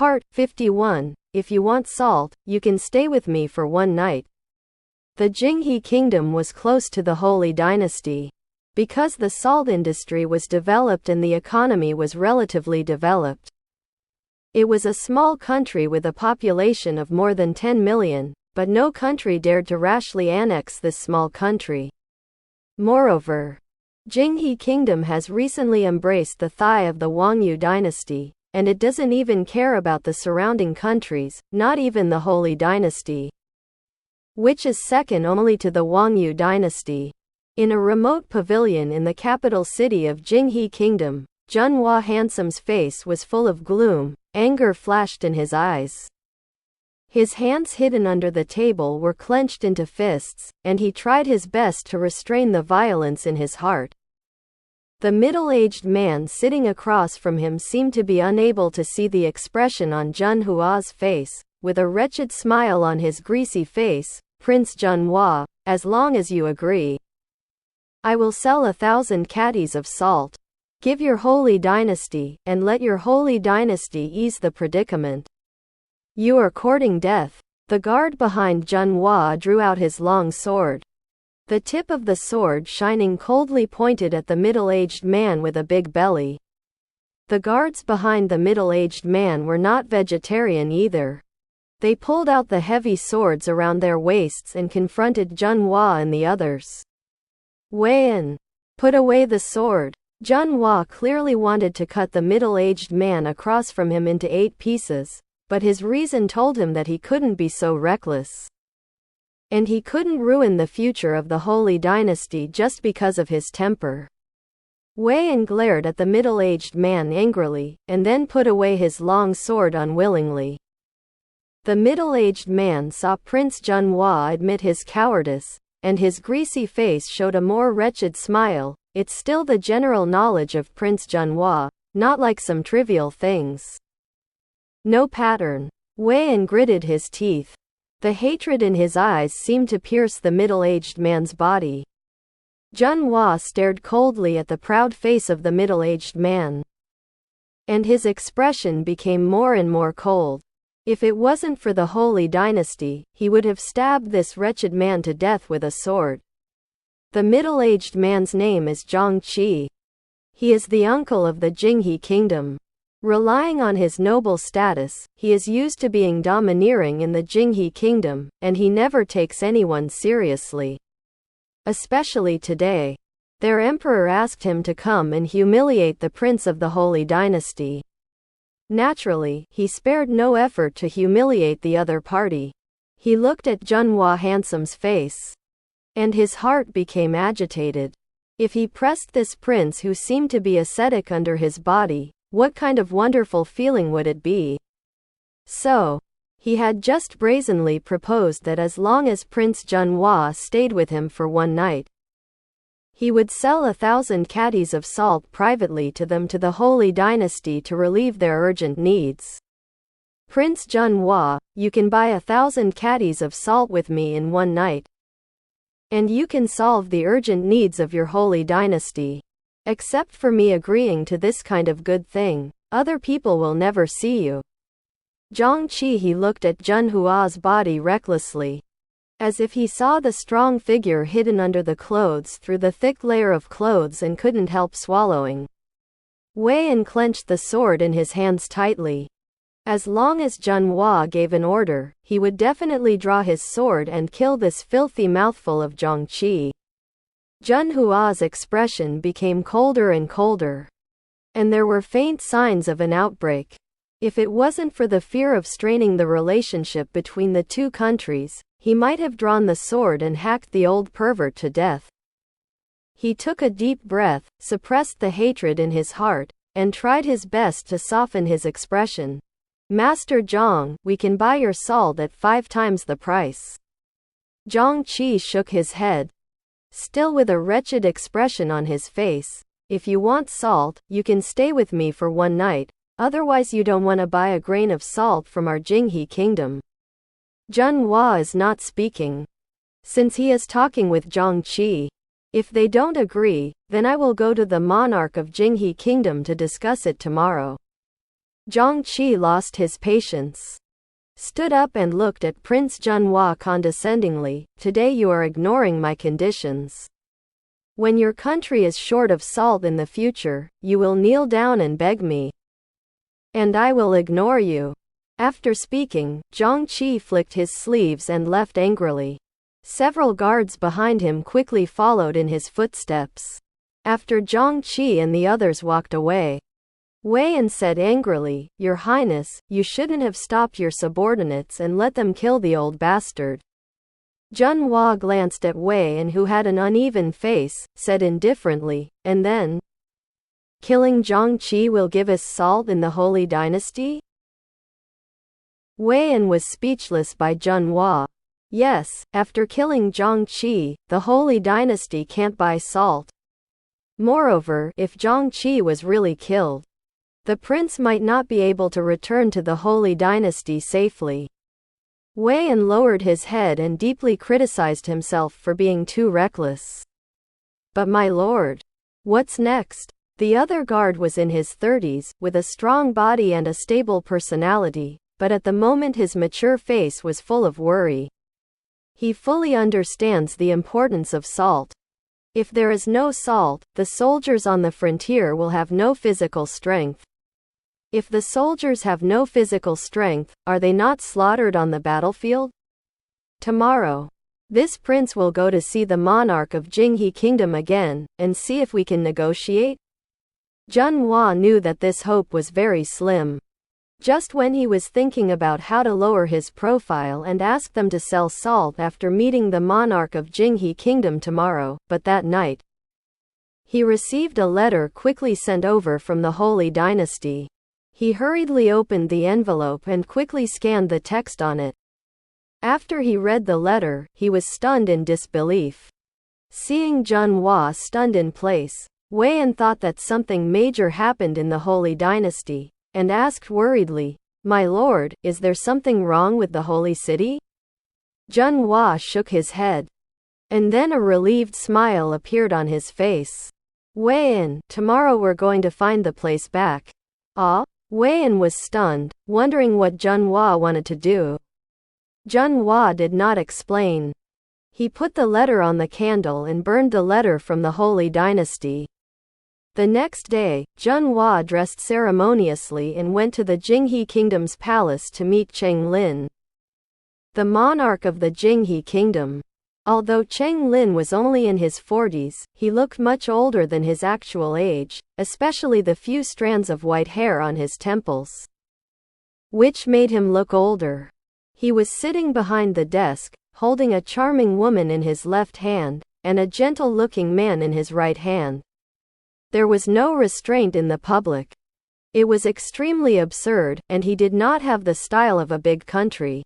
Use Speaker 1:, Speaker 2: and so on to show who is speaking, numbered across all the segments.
Speaker 1: Part 51. If you want salt, you can stay with me for one night. The Jinghe kingdom was close to the Holy Dynasty. Because the salt industry was developed and the economy was relatively developed. It was a small country with a population of more than 10 million, but no country dared to rashly annex this small country. Moreover, Jinghe kingdom has recently embraced the thigh of the Wangyu dynasty, and it doesn't even care about the surrounding countries, not even the Holy Dynasty, which is second only to the Wangyu dynasty. In a remote pavilion in the capital city of Jinghe kingdom, Junhua Handsome's face was full of gloom, anger flashed in his eyes. His hands hidden under the table were clenched into fists, and he tried his best to restrain the violence in his heart. The middle-aged man sitting across from him seemed to be unable to see the expression on Junhua's face. With a wretched smile on his greasy face, Prince Junhua, as long as you agree, I will sell 1,000 caddies of salt. Give your Holy Dynasty, and let your Holy Dynasty ease the predicament. You are courting death. The guard behind Junhua drew out his long sword. The tip of the sword shining coldly pointed at the middle-aged man with a big belly. The guards behind the middle-aged man were not vegetarian either. They pulled out the heavy swords around their waists and confronted Junhua and the others. Wei-en, put away the sword. Junhua clearly wanted to cut the middle-aged man across from him into 8 pieces, but his reason told him that he couldn't be so reckless. And he couldn't ruin the future of the Holy Dynasty just because of his temper. Wei-en glared at the middle-aged man angrily, and then put away his long sword unwillingly. The middle-aged man saw Prince Junhua admit his cowardice, and his greasy face showed a more wretched smile. It's still the general knowledge of Prince Junhua, not like some trivial things. No pattern. Wei-en gritted his teeth. The hatred in his eyes seemed to pierce the middle-aged man's body. Junhua stared coldly at the proud face of the middle-aged man. And his expression became more and more cold. If it wasn't for the Holy Dynasty, he would have stabbed this wretched man to death with a sword. The middle-aged man's name is Zhang Qi. He is the uncle of the Jinghe kingdom. Relying on his noble status, he is used to being domineering in the Jinghe kingdom, and he never takes anyone seriously. Especially today. Their emperor asked him to come and humiliate the prince of the Holy Dynasty. Naturally, he spared no effort to humiliate the other party. He looked at Junhua Handsome's face, and his heart became agitated. If he pressed this prince who seemed to be ascetic under his body, what kind of wonderful feeling would it be? So, he had just brazenly proposed that as long as Prince Junhua stayed with him for one night, he would sell 1,000 caddies of salt privately to them to the Holy Dynasty to relieve their urgent needs. Prince Junhua, you can buy 1,000 caddies of salt with me in one night. And you can solve the urgent needs of your Holy Dynasty. Except for me agreeing to this kind of good thing, other people will never see you. Zhang Qi he looked at Junhua's body recklessly, as if he saw the strong figure hidden under the clothes through the thick layer of clothes and couldn't help swallowing. Wei-en clenched the sword in his hands tightly. As long as Junhua gave an order, he would definitely draw his sword and kill this filthy mouthful of Zhang Qi. Junhua's expression became colder and colder, and there were faint signs of an outbreak. If it wasn't for the fear of straining the relationship between the two countries, he might have drawn the sword and hacked the old pervert to death. He took a deep breath, suppressed the hatred in his heart, and tried his best to soften his expression. Master Zhang, we can buy your salt at 5 times the price. Zhang Qi shook his head, still with a wretched expression on his face. If you want salt, you can stay with me for one night, otherwise you don't want to buy a grain of salt from our Jinghe kingdom. Junhua is not speaking, since he is talking with Zhang Qi. If they don't agree, then I will go to the monarch of Jinghe kingdom to discuss it tomorrow. Zhang lost his patience, stood up and looked at Prince Junhua condescendingly. Today you are ignoring my conditions. When your country is short of salt in the future, you will kneel down and beg me. And I will ignore you. After speaking, Zhang flicked his sleeves and left angrily. Several guards behind him quickly followed in his footsteps. After Zhang and the others walked away, Wei Yan said angrily, Your Highness, you shouldn't have stopped your subordinates and let them kill the old bastard. Junhua glanced at Wei Yan, who had an uneven face, said indifferently, and then, killing Zhang will give us salt in the Holy Dynasty? Wei Yan was speechless by Junhua. Yes, after killing Zhang the Holy Dynasty can't buy salt. Moreover, if Zhang was really killed, the prince might not be able to return to the Holy Dynasty safely. Wei Yan lowered his head and deeply criticized himself for being too reckless. But my lord, what's next? The other guard was in his 30s, with a strong body and a stable personality, but at the moment his mature face was full of worry. He fully understands the importance of salt. If there is no salt, the soldiers on the frontier will have no physical strength. If the soldiers have no physical strength, are they not slaughtered on the battlefield? Tomorrow, this prince will go to see the monarch of Jinghe Kingdom again, and see if we can negotiate? Junhua knew that this hope was very slim. Just when he was thinking about how to lower his profile and ask them to sell salt after meeting the monarch of Jinghe Kingdom tomorrow, but that night, he received a letter quickly sent over from the Holy Dynasty. He hurriedly opened the envelope and quickly scanned the text on it. After he read the letter, he was stunned in disbelief. Seeing Junhua stunned in place, Wei Yan thought that something major happened in the Holy Dynasty, and asked worriedly, My lord, is there something wrong with the holy city? Junhua shook his head. And then a relieved smile appeared on his face. Wei Yan, tomorrow we're going to find the place back. Ah? Wei Yan was stunned, wondering what Junhua wanted to do. Junhua did not explain. He put the letter on the candle and burned the letter from the Holy Dynasty. The next day, Junhua dressed ceremoniously and went to the Jinghe Kingdom's palace to meet Cheng Lin, the monarch of the Jinghe Kingdom. Although Cheng Lin was only in his 40s, he looked much older than his actual age, especially the few strands of white hair on his temples, which made him look older. He was sitting behind the desk, holding a charming woman in his left hand, and a gentle-looking man in his right hand. There was no restraint in the public. It was extremely absurd, and he did not have the style of a big country.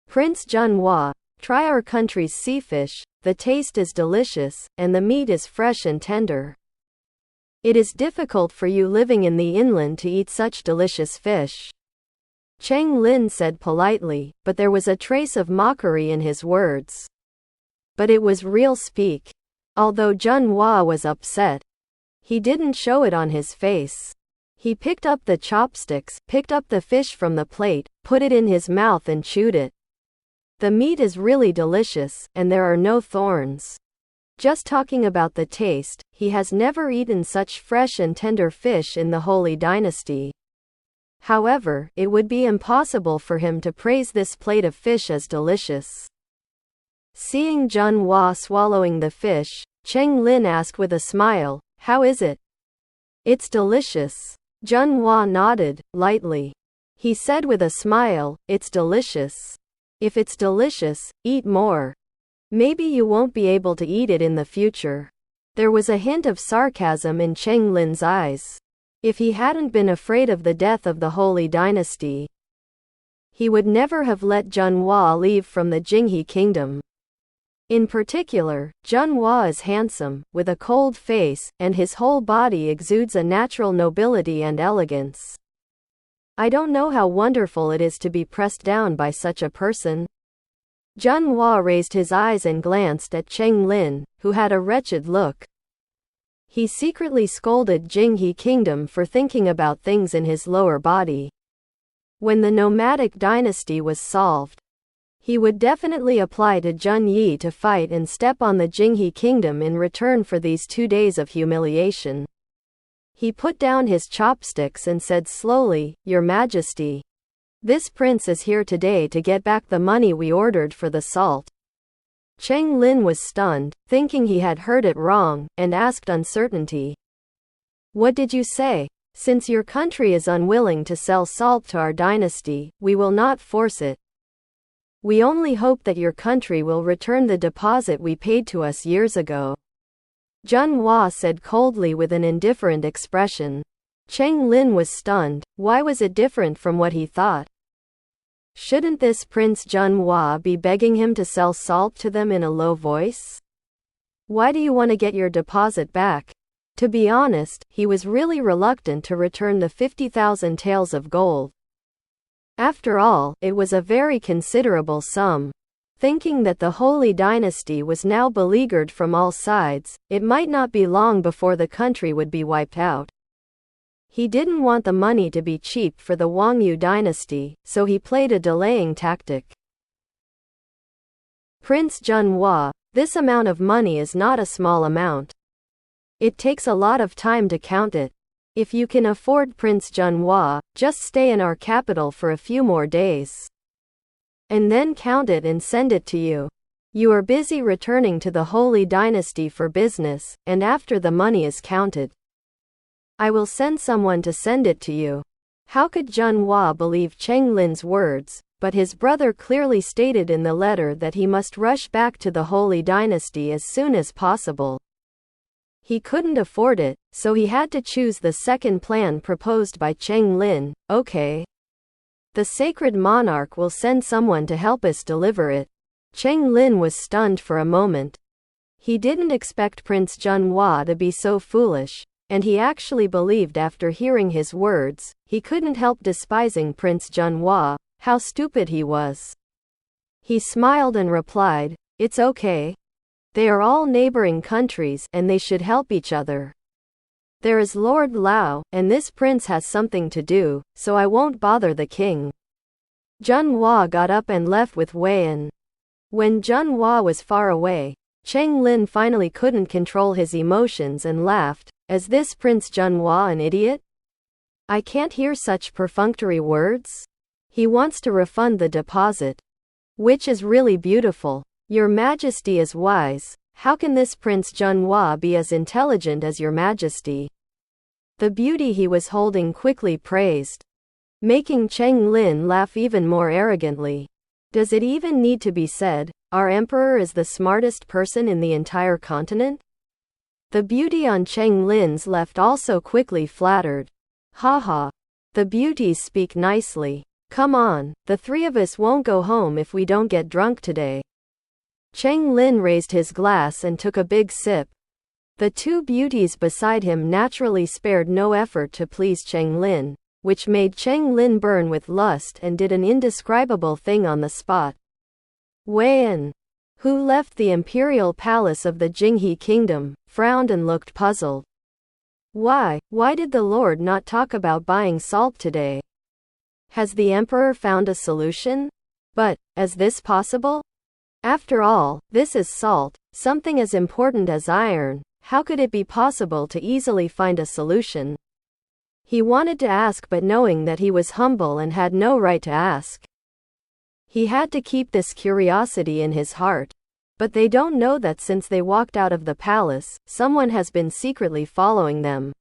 Speaker 1: Prince Junhua, try our country's sea fish, the taste is delicious, and the meat is fresh and tender. It is difficult for you living in the inland to eat such delicious fish. Cheng Lin said politely, but there was a trace of mockery in his words. But it was real speak. Although Junhua was upset, he didn't show it on his face. He picked up the chopsticks, picked up the fish from the plate, put it in his mouth and chewed it. The meat is really delicious, and there are no thorns. Just talking about the taste, he has never eaten such fresh and tender fish in the Holy Dynasty. However, it would be impossible for him to praise this plate of fish as delicious. Seeing Junhua swallowing the fish, Cheng Lin asked with a smile, How is it? It's delicious. Junhua nodded, lightly. He said with a smile, It's delicious. If it's delicious, eat more. Maybe you won't be able to eat it in the future. There was a hint of sarcasm in Cheng Lin's eyes. If he hadn't been afraid of the death of the Holy Dynasty, he would never have let Junhua leave from the Jinghe Kingdom. In particular, Junhua is handsome, with a cold face, and his whole body exudes a natural nobility and elegance. I don't know how wonderful it is to be pressed down by such a person. Junhua raised his eyes and glanced at Cheng Lin, who had a wretched look. He secretly scolded Jinghe Kingdom for thinking about things in his lower body. When the nomadic dynasty was solved, he would definitely apply to Zheng Yi to fight and step on the Jinghe Kingdom in return for these 2 days of humiliation. He put down his chopsticks and said slowly, "Your Majesty, this prince is here today to get back the money we ordered for the salt." Cheng Lin was stunned, thinking he had heard it wrong, and asked uncertainty, "What did you say? Since your country is unwilling to sell salt to our dynasty, we will not force it. We only hope that your country will return the deposit we paid to us years ago," Zhen Hua said coldly with an indifferent expression. Cheng Lin was stunned. Why was it different from what he thought? Shouldn't this Prince Zhen Hua be begging him to sell salt to them in a low voice? Why do you want to get your deposit back? To be honest, he was really reluctant to return the 50,000 taels of gold. After all, it was a very considerable sum. Thinking that the Holy Dynasty was now beleaguered from all sides, it might not be long before the country would be wiped out. He didn't want the money to be cheap for the Wangyu dynasty, so he played a delaying tactic. Prince Zhen Hua, this amount of money is not a small amount. It takes a lot of time to count it. If you can afford Prince Zhen Hua, just stay in our capital for a few more days. And then count it and send it to you. You are busy returning to the Holy Dynasty for business, and after the money is counted, I will send someone to send it to you. How could Zhen Hua believe Cheng Lin's words, but his brother clearly stated in the letter that he must rush back to the Holy Dynasty as soon as possible. He couldn't afford it, so he had to choose the second plan proposed by Cheng Lin. Okay. The sacred monarch will send someone to help us deliver it. Cheng Lin was stunned for a moment. He didn't expect Prince Zhen Hua to be so foolish, and he actually believed after hearing his words, he couldn't help despising Prince Zhen Hua, how stupid he was. He smiled and replied, "It's okay. They are all neighboring countries, and they should help each other. There is Lord Lao, and this prince has something to do, so I won't bother the king." Zhen Hua got up and left with Weian. When Zhen Hua was far away, Cheng Lin finally couldn't control his emotions and laughed. "Is this Prince Zhen Hua an idiot? I can't hear such perfunctory words. He wants to refund the deposit, which is really beautiful. Your Majesty is wise. How can this Prince Zhen Hua be as intelligent as your Majesty?" The beauty he was holding quickly praised, making Cheng Lin laugh even more arrogantly. Does it even need to be said, our emperor is the smartest person in the entire continent? The beauty on Cheng Lin's left also quickly flattered. Haha. The beauties speak nicely. Come on, the three of us won't go home if we don't get drunk today. Cheng Lin raised his glass and took a big sip. The two beauties beside him naturally spared no effort to please Cheng Lin, which made Cheng Lin burn with lust and did an indescribable thing on the spot. Weian, who left the imperial palace of the Jinghe kingdom, frowned and looked puzzled. Why did the Lord not talk about buying salt today? Has the emperor found a solution? But, is this possible? After all, this is salt, something as important as iron. How could it be possible to easily find a solution? He wanted to ask, but knowing that he was humble and had no right to ask, he had to keep this curiosity in his heart. But they don't know that since they walked out of the palace, someone has been secretly following them.